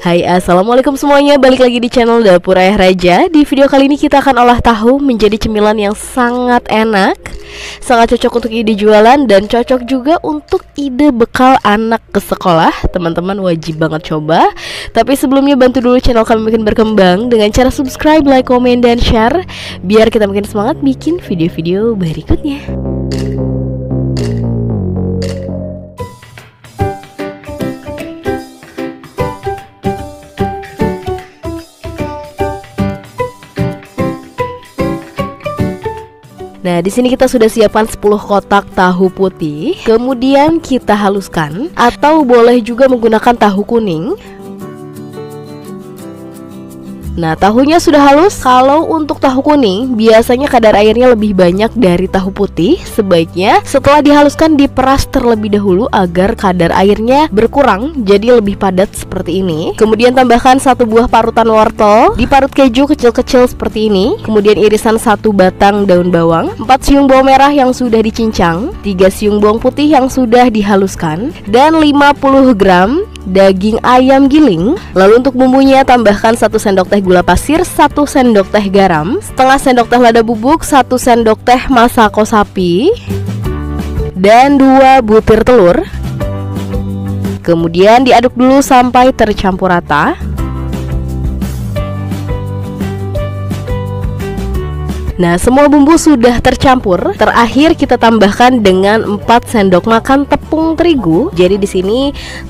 Hai, assalamualaikum semuanya. Balik lagi di channel Dapur Ayah Raja. Di video kali ini kita akan olah tahu menjadi cemilan yang sangat enak, sangat cocok untuk ide jualan, dan cocok juga untuk ide bekal anak ke sekolah. Teman-teman wajib banget coba. Tapi sebelumnya bantu dulu channel kami makin berkembang dengan cara subscribe, like, komen, dan share, biar kita makin semangat bikin video-video berikutnya. Nah, di sini kita sudah siapkan 10 kotak tahu putih. Kemudian kita haluskan, atau boleh juga menggunakan tahu kuning. Nah, tahunya sudah halus. Kalau untuk tahu kuning, biasanya kadar airnya lebih banyak dari tahu putih. Sebaiknya setelah dihaluskan diperas terlebih dahulu agar kadar airnya berkurang, jadi lebih padat seperti ini. Kemudian tambahkan 1 buah parutan wortel, diparut keju kecil-kecil seperti ini. Kemudian irisan 1 batang daun bawang, 4 siung bawang merah yang sudah dicincang, 3 siung bawang putih yang sudah dihaluskan, dan 50 gram daging ayam giling. Lalu untuk bumbunya tambahkan 1 sendok teh gula pasir, 1 sendok teh garam, setengah sendok teh lada bubuk, 1 sendok teh masako sapi, dan 2 butir telur. Kemudian diaduk dulu sampai tercampur rata. Nah, semua bumbu sudah tercampur. Terakhir kita tambahkan dengan 4 sendok makan tepung terigu. Jadi di sini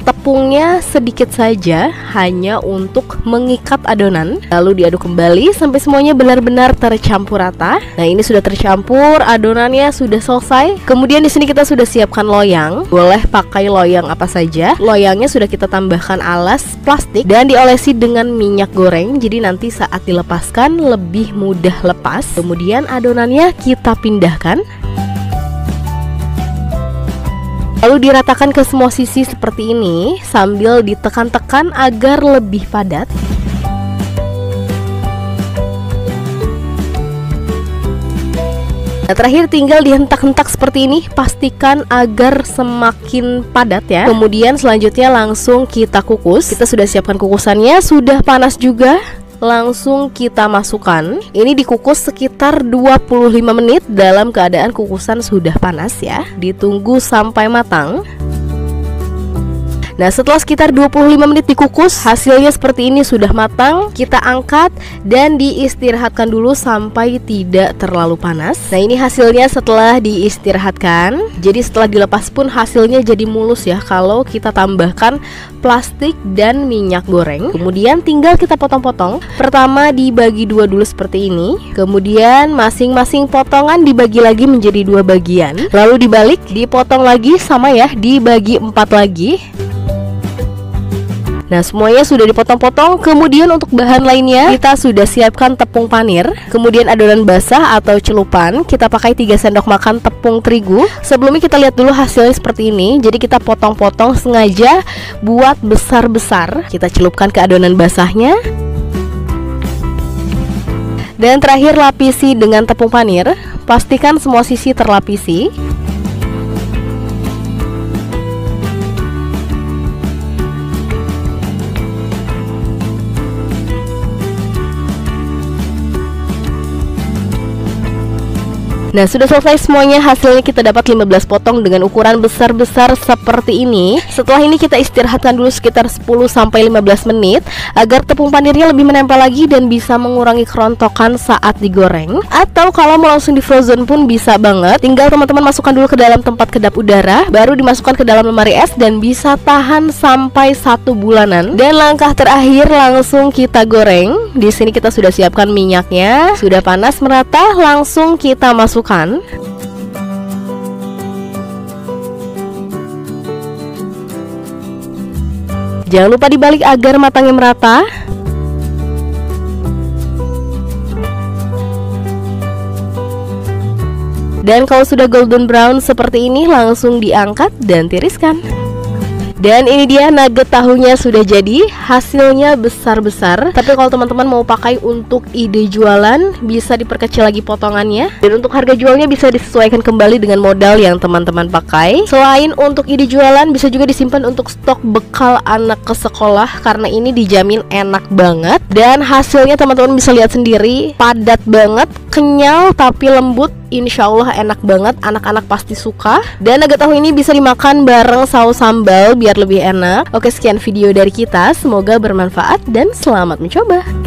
tepungnya sedikit saja, hanya untuk mengikat adonan. Lalu diaduk kembali sampai semuanya benar-benar tercampur rata. Nah, ini sudah tercampur, adonannya sudah selesai. Kemudian di sini kita sudah siapkan loyang. Boleh pakai loyang apa saja. Loyangnya sudah kita tambahkan alas plastik dan diolesi dengan minyak goreng. Jadi nanti saat dilepaskan lebih mudah lepas. Kemudian adonannya kita pindahkan, lalu diratakan ke semua sisi seperti ini sambil ditekan-tekan agar lebih padat. Nah, terakhir tinggal dihentak-hentak seperti ini, pastikan agar semakin padat ya. Kemudian selanjutnya langsung kita kukus. Kita sudah siapkan kukusannya, sudah panas juga. Langsung kita masukkan. Ini dikukus sekitar 25 menit dalam keadaan kukusan sudah panas ya. Ditunggu sampai matang. Nah, setelah sekitar 25 menit dikukus, hasilnya seperti ini, sudah matang. Kita angkat dan diistirahatkan dulu sampai tidak terlalu panas. Nah, ini hasilnya setelah diistirahatkan. Jadi setelah dilepas pun hasilnya jadi mulus ya, kalau kita tambahkan plastik dan minyak goreng. Kemudian tinggal kita potong-potong. Pertama dibagi 2 dulu seperti ini. Kemudian masing-masing potongan dibagi lagi menjadi 2 bagian. Lalu dibalik, dipotong lagi sama ya, dibagi 4 lagi. Nah, semuanya sudah dipotong-potong. Kemudian untuk bahan lainnya kita sudah siapkan tepung panir, kemudian adonan basah atau celupan. Kita pakai 3 sendok makan tepung terigu. Sebelumnya kita lihat dulu hasilnya seperti ini. Jadi kita potong-potong sengaja buat besar-besar. Kita celupkan ke adonan basahnya. Dan terakhir lapisi dengan tepung panir. Pastikan semua sisi terlapisi. Nah, sudah selesai semuanya. Hasilnya kita dapat 15 potong dengan ukuran besar-besar seperti ini. Setelah ini kita istirahatkan dulu sekitar 10-15 menit agar tepung panirnya lebih menempel lagi dan bisa mengurangi kerontokan saat digoreng. Atau kalau mau langsung di frozen pun bisa banget. Tinggal teman-teman masukkan dulu ke dalam tempat kedap udara, baru dimasukkan ke dalam lemari es dan bisa tahan sampai 1 bulanan. Dan langkah terakhir langsung kita goreng. Di sini kita sudah siapkan minyaknya, sudah panas merata, langsung kita masukkan. Jangan lupa dibalik agar matangnya merata. Dan kalau sudah golden brown seperti ini, langsung diangkat dan tiriskan. Dan ini dia nugget tahunya sudah jadi. Hasilnya besar-besar. Tapi kalau teman-teman mau pakai untuk ide jualan, bisa diperkecil lagi potongannya. Dan untuk harga jualnya bisa disesuaikan kembali dengan modal yang teman-teman pakai. Selain untuk ide jualan, bisa juga disimpan untuk stok bekal anak ke sekolah, karena ini dijamin enak banget. Dan hasilnya teman-teman bisa lihat sendiri, padat banget, kenyal tapi lembut. Insya Allah enak banget, anak-anak pasti suka. Dan nugget tahu ini bisa dimakan bareng saus sambal biar lebih enak. Oke, sekian video dari kita, semoga bermanfaat dan selamat mencoba.